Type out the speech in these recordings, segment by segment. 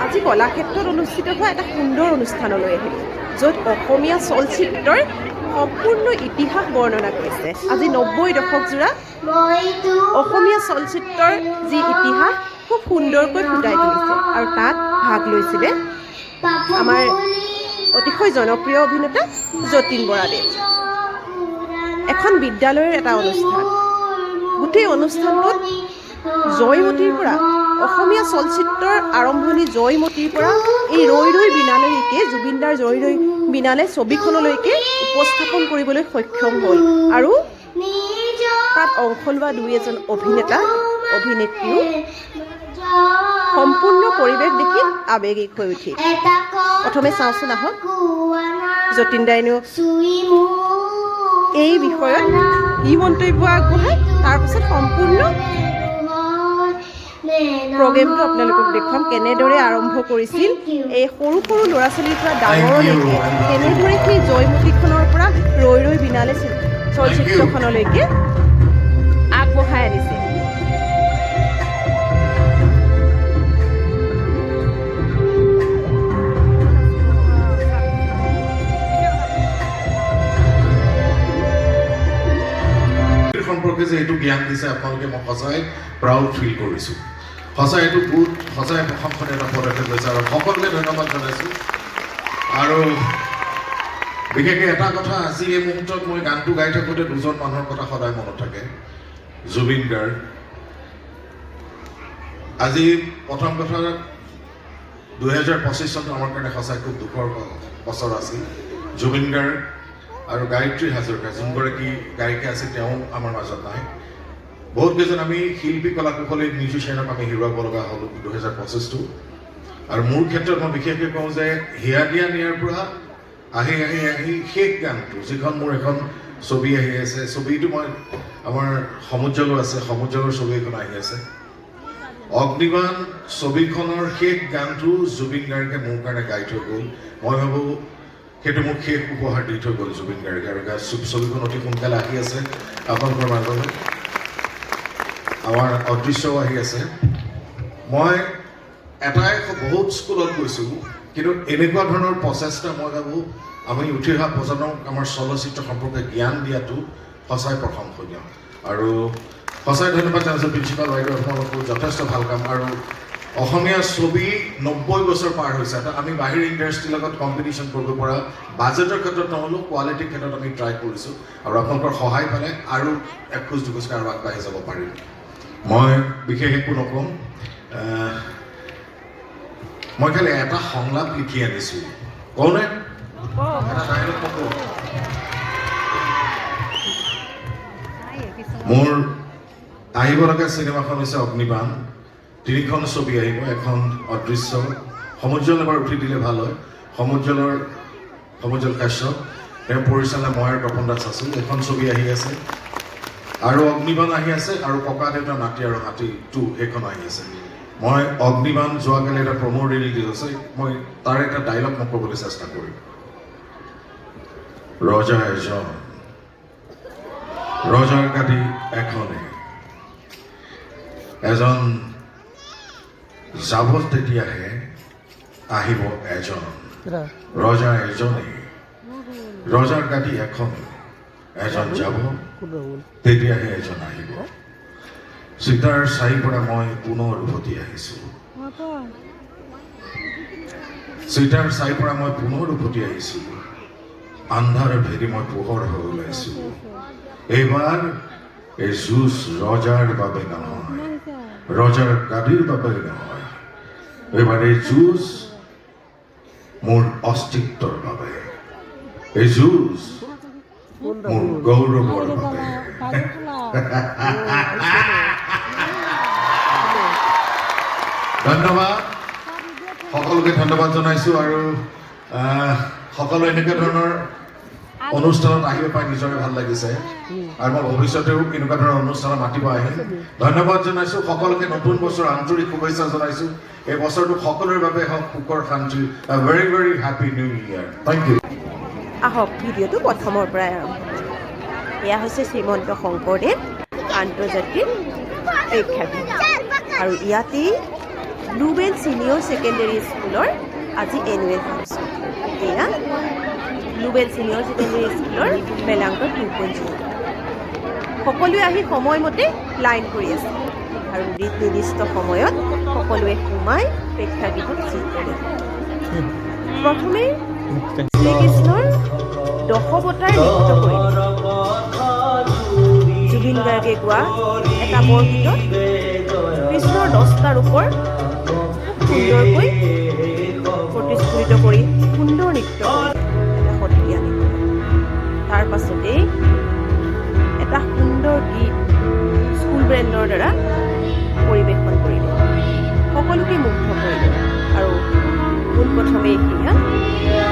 আজি কলাক্ষেত্ৰত অনুষ্ঠিত হোৱা এটা সুন্দৰ অনুষ্ঠানলৈ আহিলোঁ, য'ত অসমীয়া চলচ্চিত্ৰৰ সম্পূৰ্ণ ইতিহাস বৰ্ণনা কৰিছে। আজি 90 দশকজোৰা অসমীয়া চলচ্চিত্ৰৰ যি ইতিহাস খুব সুন্দৰকৈ ফুটাই তুলিছে, আৰু তাত ভাগ লৈছিলে আমাৰ অতিশয় জনপ্ৰিয় অভিনেতা যতীন বৰাদেৱ। এখন বিদ্যালয়ৰ এটা অনুষ্ঠান, গোটেই অনুষ্ঠানটোত জয়মতীৰ পৰা অসমীয়া চলচ্চিত্ৰৰ আৰম্ভণি জয়মতীৰ পৰা এই ৰৈ ৰৈ বিনালৈকে জুবিনদাৰ ৰৈ ৰৈ বিনালে ছবিখনলৈকে উপস্থাপন কৰিবলৈ সক্ষম হ'ল, আৰু তাত অংশ লোৱা দুই এজন অভিনেতা অভিনেত্ৰীও সম্পূৰ্ণ পৰিৱেশ দেখি আৱেগিক হৈ উঠিল। প্ৰথমে চাওঁচোন আহক যতীন দাইনো এই বিষয়ত কি মন্তব্য আগবঢ়ায়, তাৰপিছত সম্পূৰ্ণ প্ৰগ্ৰেমটো আপোনালোকক দেখুৱাম, কেনেদৰে আৰম্ভ কৰিছিল এই সৰু সৰু ল'ৰা ছোৱালীৰ পৰা ডাঙৰলৈকে, কেনেদৰে সেই জয়মতীখনৰ পৰা ৰৈ ৰৈ বিনালে চলচ্চিত্ৰখনলৈকে আগবঢ়াই আনিছিল। সম্পৰ্কে যে এইটো জ্ঞান দিছে আপোনালোকে, মই সঁচাই প্ৰাউড ফিল কৰিছোঁ। সঁচাই এইটো বহুত সঁচাই প্ৰশংসনীয় এটা পদক্ষেপ লৈছে, আৰু সকলোকে ধন্যবাদ জনাইছোঁ। আৰু বিশেষকৈ এটা কথা, আজি এই মুহূৰ্তত মই গানটো গাই থাকোঁতে দুজন মানুহৰ কথা সদায় মনত থাকে। জুবিন গাৰ্গ। আজি প্ৰথম কথা, 2025 চনটো আমাৰ কাৰণে সঁচাই খুব দুখৰ বছৰ আছিল। জুবিন গাৰ্গ আৰু গায়ত্ৰী হাজৰিকা, যোনগৰাকী গায়িকা আছিল, তেওঁ আমাৰ মাজত নাই। বহুত কেইজন আমি শিল্পী কলা কুশলী মিউজিচিয়ানক আমি হেৰুৱাব লগা হ'ল 2025টো। আৰু মোৰ ক্ষেত্ৰত মই বিশেষকৈ কওঁ যে হিয়া দিয়া নিয়াৰ পৰা আহি আহি আহি শেষ গানটো, যিখন মোৰ এখন ছবি আহি আছে, ছবিটো মই আমাৰ সমুজ্জ্বলো আছে, সমুজ্জ্বলৰ ছবি এখন আহি আছে। অগ্নিবাণ ছবিখনৰ শেষ গানটো জুবিন গাৰ্গে মোৰ কাৰণে গাই থৈ গ'ল। মই ভাবোঁ সেইটো মোক শেষ উপহাৰ দি থৈ গ'ল জুবিন গাৰ্গে, আৰু ছবিখন অতি সোনকালে আহি আছে আপোনালোকৰ মাজলৈ। আমাৰ অদৃশ্যও আহি আছে। মই এটাই বহুত স্কুলত গৈছোঁ, কিন্তু এনেকুৱা ধৰণৰ প্ৰচেষ্টা মই ভাবোঁ আমি উঠি অহা প্ৰজন্মক আমাৰ চলচ্চিত্ৰ সম্পৰ্কে জ্ঞান দিয়াটো সঁচাই প্ৰশংসনীয়। আৰু সঁচাই ধন্যবাদ জনাইছোঁ প্ৰিন্সিপাল বাইদেউ, আপোনালোকৰ যথেষ্ট ভাল কাম। আৰু অসমীয়া ছবি 90 বছৰ পাৰ হৈছে, এটা আমি বাহিৰ ইণ্ডাষ্ট্ৰীৰ লগত কম্পিটিশ্যন কৰিব পৰা, বাজেটৰ ক্ষেত্ৰত নহ'লেও কোৱালিটিৰ ক্ষেত্ৰত আমি ট্ৰাই কৰিছোঁ, আৰু আপোনালোকৰ সহায় পালে আৰু এখোজ দুখোজকৈ আৰু আগবাঢ়ি যাব পাৰিম। মই বিশেষ একো নকওঁ, মই খালি এটা সংলাপ লিখি আনিছোঁ, কওঁনে? এটা ডাইলগ নকওঁ। মোৰ আহিব লগা চিনেমাখন হৈছে অগ্নিবাণ। 3খন ছবি আহিব, এখন অদৃশ্য, সমুজ্জ্বল এবাৰ উঠি দিলে ভাল হয়, সমুজ্জ্বল কাশ্যপ, তেওঁ পৰিচালনা, মই আৰু তপন দাস আছোঁ। এখন ছবি আহি আছে, আৰু অগ্নিবাণ আহি আছে, আৰু ককা দেউতা নাতি আৰু হাতী 2 সেইখন আহি আছে। মই অগ্নিবাণ যোৱাকালি এটা প্ৰমো ৰিলিজ দি আছে, মই তাৰ এটা ডাইলগ মই ক'বলৈ চেষ্টা কৰিম। ৰজা এজন, ৰজাৰ গাদী এখনে, এজন যাব তেতিয়াহে আহিব এজন, ৰজা এজনেই, ৰজাৰ গাদী এখন, এজন যাব তেতিয়াহে এজন আহিব। সীতাৰ চাইৰ পৰা মই পুনৰ উভতি আহিছোঁ, সীতাৰ চাইৰ পৰা মই পুনৰ উভতি আহিছোঁ, আন্ধাৰ ভেদি মই পোহৰ হৈ ওলাইছোঁ। এইবাৰ এই যুঁজ ৰজাৰ বাবে নহয়, ৰজাৰ গাদীৰ বাবে নহয়, এইবাৰ এই যুঁজ মোৰ অস্তিত্বৰ বাবে, এই যুঁজ মোৰ গৌৰৱৰ বাবে। ধন্যবাদ, সকলোকে ধন্যবাদ জনাইছোঁ। আৰু সকলো এনেকুৱা ধৰণৰ অনুষ্ঠানত আহিব পাই নিজৰে ভাল লাগিছে, আৰু মই ভৱিষ্যতেও এনেকুৱা ধৰণৰ অনুষ্ঠানত মাতিব আহিম। ধন্যবাদ জনাইছোঁ সকলোকে, নতুন বছৰ আন্তৰিক শুভেচ্ছা জনাইছোঁ। এই বছৰটো সকলোৰে বাবে হওক সুখৰ শান্তি। Very very happy new year. Thank you. আহক ভিডিঅ'টো প্ৰথমৰ পৰাই আৰম্ভ। এয়া হৈছে শ্ৰীমন্ত শংকৰদেৱ আন্তৰ্জাতিক প্ৰেক্ষাগৃহ, আৰু ইয়াতেই ব্লুবেল ছিনিয়ৰ ছেকেণ্ডেৰী স্কুলৰ আজি এনুৱেল ফাংচন। এয়া ব্লুবেল ছিনিয়ৰ ছেকেণ্ডেৰী স্কুলৰ বেলাংক 2.0। সকলোৱে আহি সময়মতে লাইন কৰি আছে আৰু নিৰ্দিষ্ট সময়ত সকলোৱে সোমাই প্ৰেক্ষাগৃহত চিট কৰে। প্ৰথমে শ্ৰীকৃষ্ণৰ দশৱতাৰ নৃত্য কৰিলে জুবিন গাৰ্গে গোৱা এটা বৰগীতত কৃষ্ণৰ 10টা ৰূপৰ সুন্দৰকৈ প্ৰতিস্ফুৰিত কৰি সুন্দৰ নৃত্য কৰিলে সত্ৰীয়া নৃত্য। তাৰ পাছতেই এটা সুন্দৰ গীত স্কুল বেণ্ডৰ দ্বাৰা পৰিৱেশন কৰিলে, সকলোকে মুগ্ধ কৰিলে আৰু পোনপ্ৰথমে সেয়া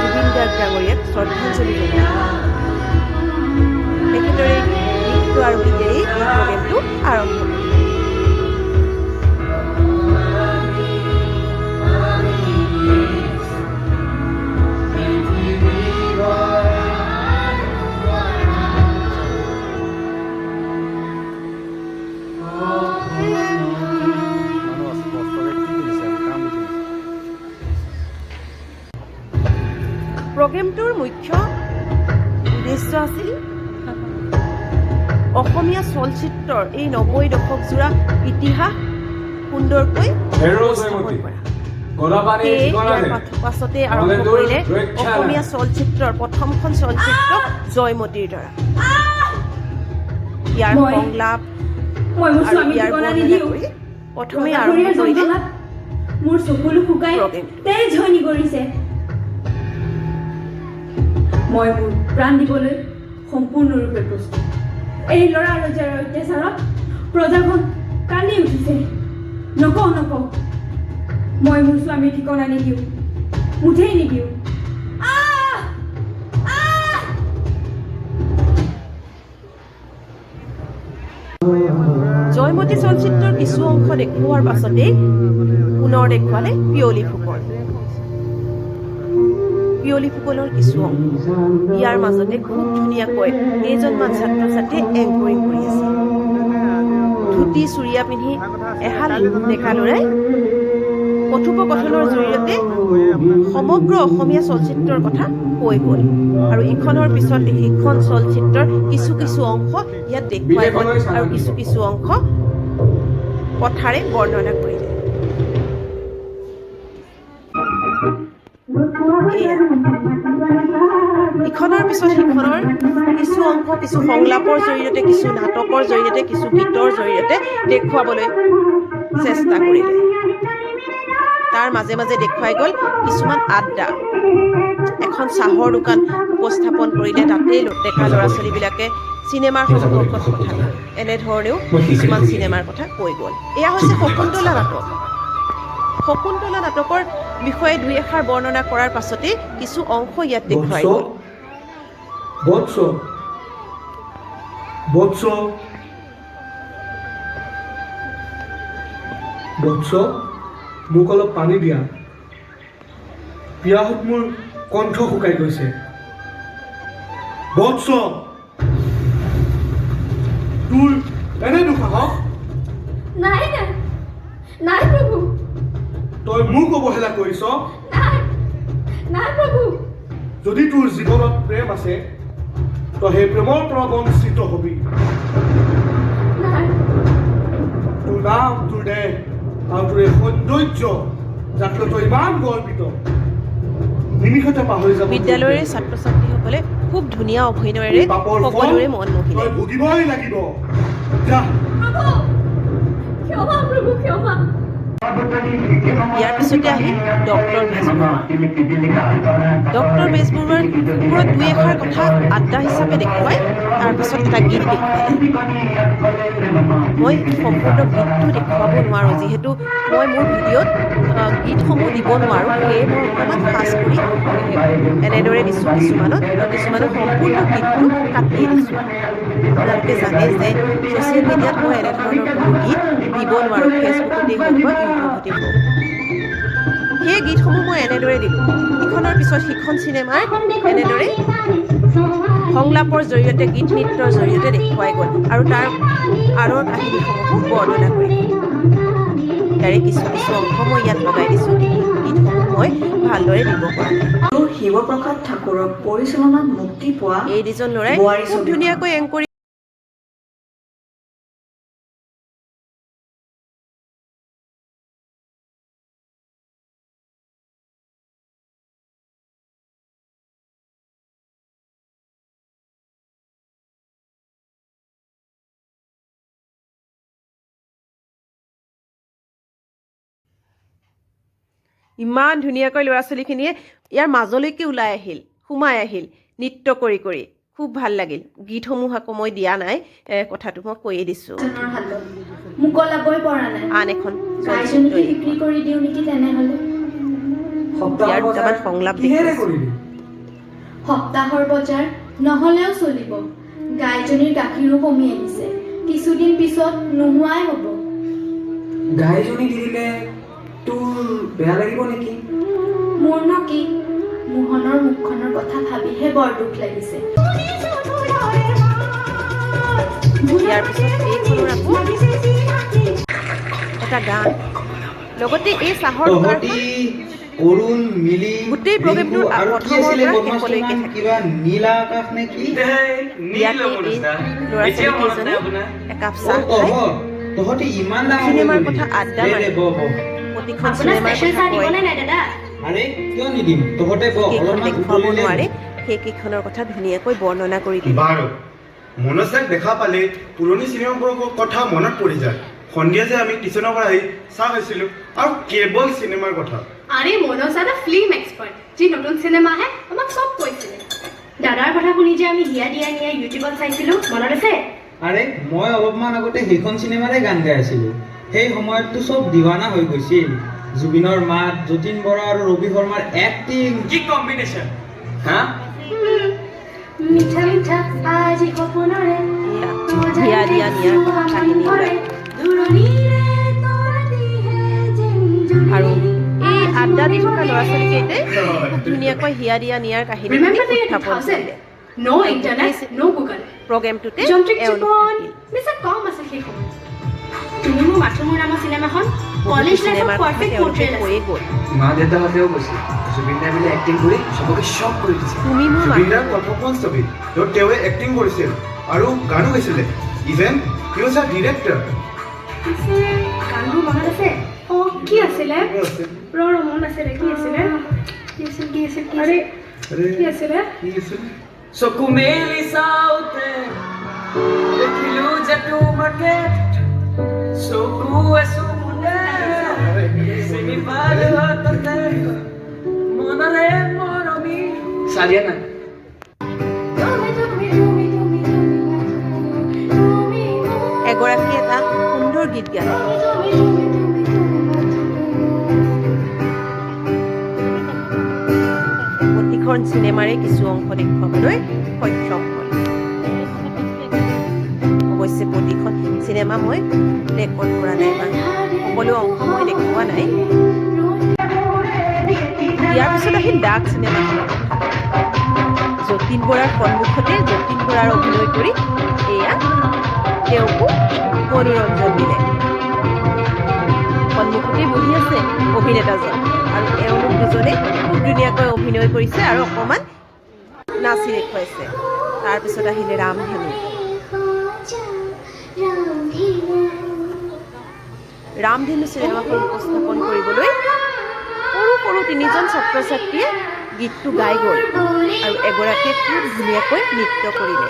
জুবিন গাৰ্গ ডাঙৰীয়াক শ্ৰদ্ধাঞ্জলি জনালে। একেদৰে নৃত্য আৰু গীতেৰে এই প্ৰগ্ৰেমটো আৰম্ভ কৰিলে। প্ৰগ্ৰেমটোৰ মুখ্য উদ্দেশ্য আছিল অসমীয়া চলচ্চিত্ৰৰ এই 90 দশক জোৰা ইতিহাস সুন্দৰকৈ উপস্থাপন কৰা। ইয়াৰ পাছতে আৰম্ভ কৰিলে অসমীয়া চলচ্চিত্ৰৰ প্ৰথমখন চলচ্চিত্ৰ জয়মতীৰ দ্বাৰা ইয়াৰ সংলাপ আৰু ইয়াৰ বৰ্ণনা কৰি প্ৰথমে আৰম্ভ কৰিলে মোৰ চকুলো শুকাই তেজ ঝনি কৰিছে। মই মোৰ প্ৰাণ দিবলৈ সম্পূৰ্ণৰূপে প্ৰস্তুত। এই ল'ৰা ৰজাৰ অত্যাচাৰত প্ৰজাখন কান্দি উঠিছে। নকওঁ মই মোৰ স্বামীৰ ঠিকনা নিদিওঁ, মুঠেই নিদিওঁ। জয়মতী চলচ্চিত্ৰৰ কিছু অংশ দেখুওৱাৰ পাছতেই পুনৰ দেখুৱালে পিয়লি ফুকন। পিয়লি ফুকনৰ কিছু অংশ ইয়াৰ মাজতে খুব ধুনীয়াকৈ কেইজনমান ছাত্ৰ ছাত্ৰীয়ে এংকৰিং কৰি আছে। ধুতি চুৰিয়া পিন্ধি এহাল ডেকা ল'ৰাই কথোপকথনৰ জৰিয়তে সমগ্ৰ অসমীয়া চলচ্চিত্ৰৰ কথা কৈ গ'ল আৰু ইখনৰ পিছত সিখন চলচ্চিত্ৰৰ কিছু অংশ ইয়াত দেখুৱাই গ'ল আৰু কিছু অংশ কথাৰে বৰ্ণনা কৰিলে। ইখনৰ পিছত সিখনৰ কিছু অংশ কিছু সংলাপৰ জৰিয়তে, কিছু নাটকৰ জৰিয়তে, কিছু গীতৰ জৰিয়তে দেখুৱাবলৈ চেষ্টা কৰিলে। তাৰ মাজে মাজে দেখুৱাই গ'ল কিছুমান আড্ডা, এখন চাহৰ দোকান উপস্থাপন কৰিলে। তাতেই ডেকা ল'ৰা ছোৱালীবিলাকে চিনেমাৰ সম্পৰ্কত কথা কয়। এনেধৰণেও কিছুমান চিনেমাৰ কথা কৈ গ'ল। এয়া হৈছে শকুন্তলা নাটক। শকুন্তলা নাটকৰ বিষয়ে দুই এষাৰ বৰ্ণনা কৰাৰ পাছতে কিছু অংশ ইয়াত দেখুৱাই গ'ল। মোক অলপ পানী দিয়া, পিয়াহত মোৰ কণ্ঠ শুকাই গৈছে। বৎস, তোৰ এনে দুঃসাহস? নাই প্ৰভু। তই মোক অৱহেলা কৰিছ? নাই প্ৰভু। যদি তোৰ জীৱনত প্ৰেম আছে তই সেই প্ৰেমৰ পৰা বঞ্চিত হবি। তোৰ নাম, তোৰ দেহ আৰু তোৰ এই সৌন্দৰ্য যাক লৈ তই ইমান গৰ্বিত, নিমিষতে পাহৰি যাব। বিদ্যালয়ৰ ছাত্ৰ ছাত্ৰীসকলে খুব ধুনীয়া অভিনয়েৰে সকলোৰে মন মোহিলে। তই ভুগিবই লাগিব। যা। ইয়াৰ পিছতে আহিল ডক্টৰ বেজবৰুৱা। ডক্টৰ বেজবৰুৱাৰ ওপৰত দুই এষাৰ কথা আড্ডা হিচাপে দেখুৱাই তাৰপিছত এটা গীত দেখুৱালে। মই সম্পূৰ্ণ গীতটো দেখুৱাব নোৱাৰোঁ, যিহেতু মই মোৰ ভিডিঅ'ত গীতসমূহ দিব নোৱাৰোঁ। সেয়ে মই অকণমান ফাষ্ট কৰি এনেদৰে দিছোঁ কিছুমানত, আৰু কিছুমানত সম্পূৰ্ণ গীতটো কাটিয়ে দিছোঁ। আপোনালোকে জানে যে ছ'চিয়েল মিডিয়াত মই এনেধৰণৰ কোনো গীত দিব নোৱাৰোঁ, ফেচবুকতেই হওক বা ইউটিউবতেই হওক। সেই গীতসমূহ মই এনেদৰে দিলোঁ। ইখনৰ পিছত সিখন চিনেমাৰ এনেদৰে সংলাপৰ জৰিয়তে, গীত নৃত্যৰ জৰিয়তে দেখুৱাই গ'ল আৰু তাৰ আঁৰৰ কাহিনীসমূহো বৰ্ণনা কৰি গ'ল। তাৰে কিছু কিছু অংশ মই ইয়াত লগাই দিছোঁ গীতসমূহ মই ভালদৰে দিব পৰা নাই আৰু শিৱপ্ৰসাদ ঠাকুৰক পৰিচালনাত মুক্তি পোৱা এই দুজন ল'ৰাই বোৱাৰী খুব ছবিখন। ধুনীয়াকৈ এংকৰি ইমান ধুনীয়াকৈ ল'ৰা ছোৱালীখিনিয়ে ইয়াৰ মাজলৈকে ওলাই আহিল সোমাই আহিল নৃত্য কৰি কৰি খুব ভাল লাগিল গীতসমূহ আকৌ মই দিয়া নাই কথাটো মই কৈয়ে দিছোঁ মোকলাবই পৰা নাই আন এখন গাইজনীকে বিক্ৰী কৰি দিওঁ নেকি তেনেহ'লে ইয়াৰ দুটামান সংলাপ কিহেৰে দেখিছোঁ কৰিবি সপ্তাহৰ বজাৰ নহ'লেও চলিব গাইজনীৰ গাখীৰো কমি আহিছে কিছুদিন পিছত নোহোৱাই হ'ব গাইজনী দি দিলে তোৰ বেয়া লাগিব নেকি মোৰনো কি মোহনৰ মুখখনৰ কথা ভাবিহে বৰ দুখ লাগিছে ইয়াৰ পিছত এইখনৰ আকৌ এটা গান লগতে এই চাহৰ তহঁতি অৰুণ মিলি গোটেই প্ৰগ্ৰেমটোৰ আৰু কি প্ৰথমৰ আছিলে পৰা বদমাছটোৰ শেষলৈকে নাম? থাকে। কিবা নীলা আকাশ নে কি ইয়াতে এই ল'ৰা ছোৱালীকেইজনে একাপ চাহ খাই তহঁতি ইমান ডাঙৰ হৈ চিনেমাৰ গলি। কথা আড্ডা দে, মাৰে। দে, বহ, বহ। প্ৰতিখন চিনেমাৰ কথা কয় আৰে কিয় নিদিম তহঁতে বহ কেইখন অলপমান দেখুৱাব উতলিলে নোৱাৰে সেইকেইখনৰ কথা ধুনীয়াকৈ বৰ্ণনা কৰি দিয়ে বাৰু মনজাক দেখা পালে পুৰণি চিনেমাবোৰৰ কথা মনত পৰি যায় সন্ধিয়া যে আমি টিউচনৰ পৰা আহি চাহ খাইছিলোঁ আৰু কেৱল চিনেমাৰ কথা আৰে মনোজ দাদা ফিল্ম এক্সপাৰ্ট যি নতুন চিনেমা আহে আমাক চব কৈছিলে দাদাৰ কথা শুনি যে আমি হিয়া দিয়া নিয়া ইউটিউবত চাইছিলোঁ মনত আছে আৰে মই অলপমান আগতে সেইখন চিনেমাৰে গান গাই আছিলোঁ সেই সময়ততো চব দিৱানা হৈ গৈছিল জুবিনৰ মাত যতীন বৰা আৰু ৰবি শৰ্মাৰ এক্টিং কি কম্বিনেশ্যন হা মিঠা মিঠা আজি সপোনৰে হিয়া দিয়া নিয়াৰ কথা কাহিনী ওলাই আৰু এই আড্ডা দি থকা ল'ৰা ছোৱালীকেইটাই খুব ধুনীয়াকৈ হিয়া দিয়া নিয়াৰ কাহিনী Remember the year উত্থাপন 2000? কৰিলে No internet, no Google. প্ৰগ্ৰেমটোতে যন্ত্ৰিক এওঁলোক জীৱন থাকিল বেছি কম আছিল সেই সময়ত তুমি মোৰ মাথোমোৰ নামৰ চিনেমাখন বহুতো কলেজ লাইফৰ চিনেমাৰ কথা পাৰফেক্ট তেওঁলোকে পৰ্ট্ৰেট কৈয়ে গ'ল মা দেউতাহঁতেও কৈছিল জুবিন দাই বোলে এক্টিং কৰি চবকে চক কৰি দিছে তুমি মোৰ জুবিনদাৰ প্ৰথমখন ছবি য'ত তেওঁৱে এক্টিং কৰিছিল আৰু গানো গাইছিলে ইভেন হি ৱাজ আ ডিৰেক্টৰ গানবোৰ মনত আছে অঁ কি আছিলে ৰ মনত আছিলে কি আছিলে আৰে কি আছিলে চকু মেলি চাওঁতে দেখিলো যে তোমাকে চকুৱে চকুনে চিনি পালো হাততে মনৰে মৰমি চালিয়া নাই এগৰাকী এটা সুন্দৰ গীত গালে প্ৰতিখন চিনেমাৰে কিছু অংশ দেখুৱাবলৈ সক্ষম হয় অৱশ্যে প্ৰতিখন চিনেমা মই ৰেকৰ্ড কৰা নাই বা সকলো অংশ মই দেখুওৱা নাই ইয়াৰ পিছত আহিল ডাক চিনেমাখনৰ কথা যতীন বৰাৰ সন্মুখতে যতীন বৰাৰ অভিনয় কৰি এয়া তেওঁকো মনোৰঞ্জন দিলে সন্মুখতে বহি আছে অভিনেতাজন আৰু এওঁলোক দুজনে খুব ধুনীয়াকৈ অভিনয় কৰিছে আৰু অকণমান নাচি দেখুৱাইছে তাৰপিছত আহিলে ৰামধেনু ৰামধেনু চিনেমাখন উপস্থাপন কৰিবলৈ সৰু সৰু তিনিজন ছাত্ৰ ছাত্ৰীয়ে গীতটো গাই গ'ল আৰু এগৰাকীয়ে খুব ধুনীয়াকৈ নৃত্য কৰিলে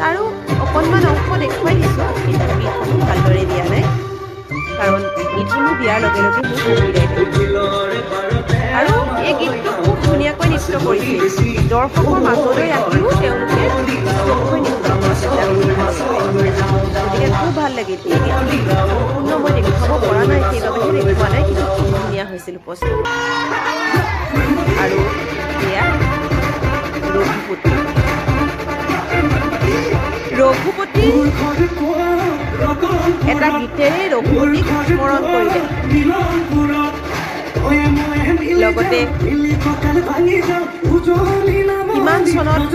আৰু অকণমান অংশ দেখুৱাই দিছোঁ কিন্তু গীতসমূহ ভালদৰে দিয়া নাই কাৰণ গীতসমূহ দিয়াৰ লগে লগে মোৰ সুবিধাই আৰু এই গীতটো খুব ধুনীয়াকৈ নৃত্য দৰ্শকৰ মাজলৈ ৰাখিও তেওঁলোকে চকুকৈ নৃত্য কৰিছিল। গতিকে খুব ভাল লাগিল। এই গীতটো সম্পূৰ্ণ মই দেখুৱাব পৰা নাই, সেইবাবেহে দেখুওৱা নাই, কিন্তু খুব ধুনীয়া হৈছিল উপস্থিত। আৰু এয়া ৰঘুপতি। ৰঘুপতি এটা গীতেৰে ৰঘুপতিক স্মৰণ কৰিলে। লগতে কিমান চনত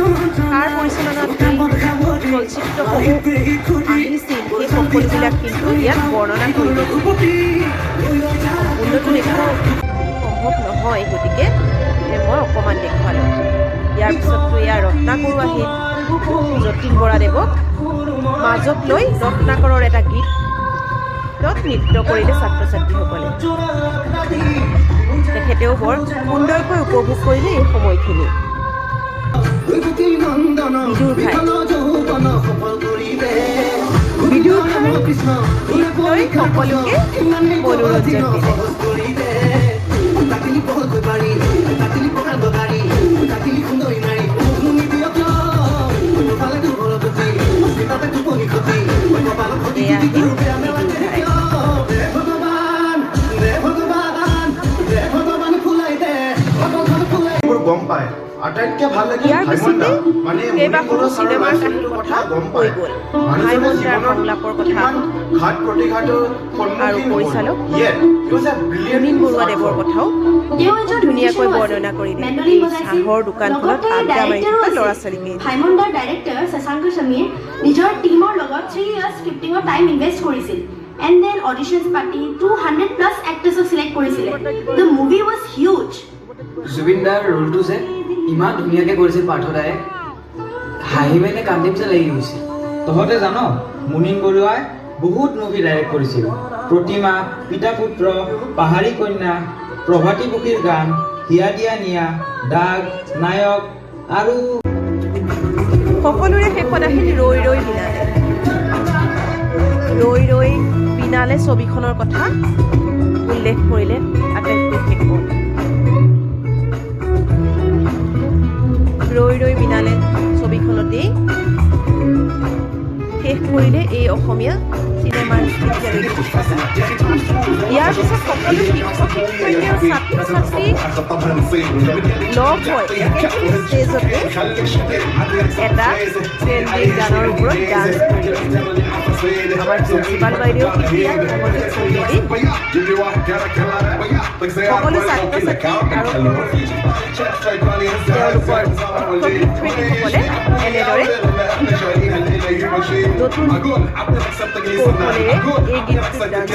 কাৰ পৰিচালনাত চলচ্চিত্ৰসমূহ আহিছিল সেই সকলোবিলাক কিন্তু ইয়াত বৰ্ণনা কৰিলে। সম্পূৰ্ণটো দেখুৱাব সম্ভৱ নহয়, গতিকে মই অকণমান দেখুৱালোঁ। ইয়াৰ পিছততো ইয়াৰ ৰত্নাকৰো আহিল। যতীন বৰাদেৱক মাজত লৈ ৰত্নাকৰৰ এটা গীতত নৃত্য কৰিলে ছাত্ৰ ছাত্ৰীসকলে। তেখেতেও বৰ সুন্দৰকৈ উপভোগ কৰিলে এই সময়খিনি। বিদুৰ ভাই নৃত্যই সকলোকে মনোৰঞ্জন দিলে। গম পায় আটাইতকৈ ভাল লাগিল ইয়াৰ পিছতে মানে কেইবাখনো চিনেমাৰ কাহিনীৰ কথা কৈ গ'ল। ভাইমন্দাৰ সংলাপৰ কথা ঘাট প্ৰতিঘাটৰ আৰু পৰিচালক মুনীন বৰুৱাদেৱৰ কথাও ধুনীয়াকৈ বৰ্ণনা কৰিলে। এই চাহৰ দোকানখনত আড্ডা মাৰি থকা ল'ৰা ছোৱালীকে। ভাইমন্দাৰ ডাইৰেক্টৰ শশাংক সমীৰ নিজৰ টীমৰ লগত 3 years স্ক্ৰিপ্টিঙৰ টাইম ইনভেষ্ট কৰিছিল। এণ্ড দেন অডিশ্যনছ পাতি 200+ এক্টৰ্ছক চিলেক্ট কৰিছিলে। The movie was huge. Zubeen দাৰ ৰোলটো যে ইমান ধুনীয়াকৈ কৰিছিল পাৰ্থদায়ে, হাঁহি মেনে কান্দিম যে লাগি গৈছে। তহঁতে জান মুনীন বৰুৱাই বহুত মুভি ডাইৰেক্ট কৰিছিল। প্ৰতিমা, পিতা পুত্ৰ, পাহাৰী কন্যা, প্ৰভাতী পক্ষীৰ গান, হিয়া দিয়া নিয়া, দাগ, নায়ক আৰু সকলোৰে শেষত আহিল ৰৈ ৰৈ বিনালে। ৰৈ ৰৈ বিনালে ছবিখনৰ কথা উল্লেখ কৰিলে আটাইতকৈ শেষত। ৰৈ ৰৈ বিনালে ছবিখনতেই শেষ কৰিলে এই অসমীয়া চিনেমাৰ এতিয়ালৈকে অভিজ্ঞতা। ইয়াৰ পিছত সকলো শিক্ষক শিক্ষয়িত্ৰী আৰু ছাত্ৰ ছাত্ৰী লগ হৈ একেখিনি ষ্টেজতে এটা ট্ৰেণ্ডিং গানৰ ওপৰত ডান্স কৰিলে। আমাৰ প্ৰিন্সিপাল বাইদেউ ইয়াৰ সহযোগ কৰিলে দেই। সকলো ছাত্ৰ ছাত্ৰী আৰু তেওঁলোকৰ শিক্ষয়িত্ৰীসকলে এনেদৰে নতুন কৌশলেৰে এই গীতটোত ডান্স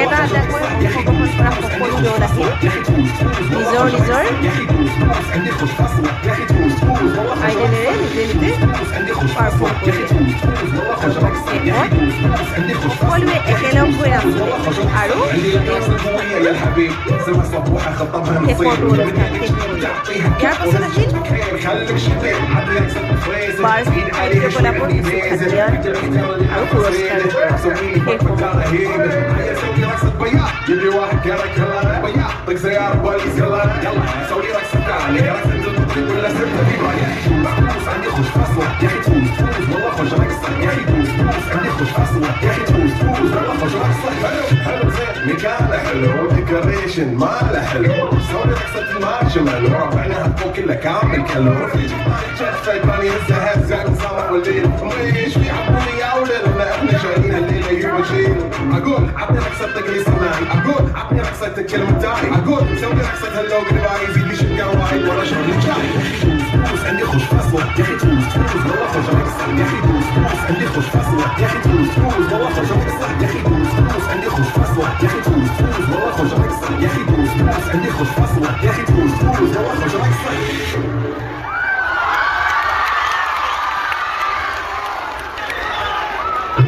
এটা এটাকৈ অংশগ্ৰহণ কৰা সকলো দল আহিল নিজৰ নিজৰ আইডেলেৰে নিজে নিজে পাৰফৰ্ম কৰিলে। সকলোৱে একেলগ হৈ নাচিলে আৰু শেষৰটো অনুষ্ঠান শেষ কৰিলে। ইয়াৰ পাছত আহিল বাৰ্ষিক কাৰ্যকলাপৰ কিছু খাদ্যান আৰু পুৰস্কাৰ مكانه حلو ديكوريشن ماله حلو سوي رقصة المارش مالو ربعنا فوق كله كامل كلو شفت بني الزهر زين صار والليل مش في عبوني يا ولد ما احنا شايلين الليله يجيبوا شيل اقول عطني رقصة تقليص معي اقول عطني رقصة الكلمة تاعي اقول سوي رقصة هاللوق اللي يزيد لي شقة وايد ولا شغل جاي عندي خوش فصلة يا اخي توز والله خوش رقصة يا اخي توز عندي خوش فصلة يا اخي توز والله خوش رقصة يا اخي توز عندي خوش فصلة يا اخي توز والله خوش رقصة يا اخي توز عندي خوش فصلة يا اخي توز والله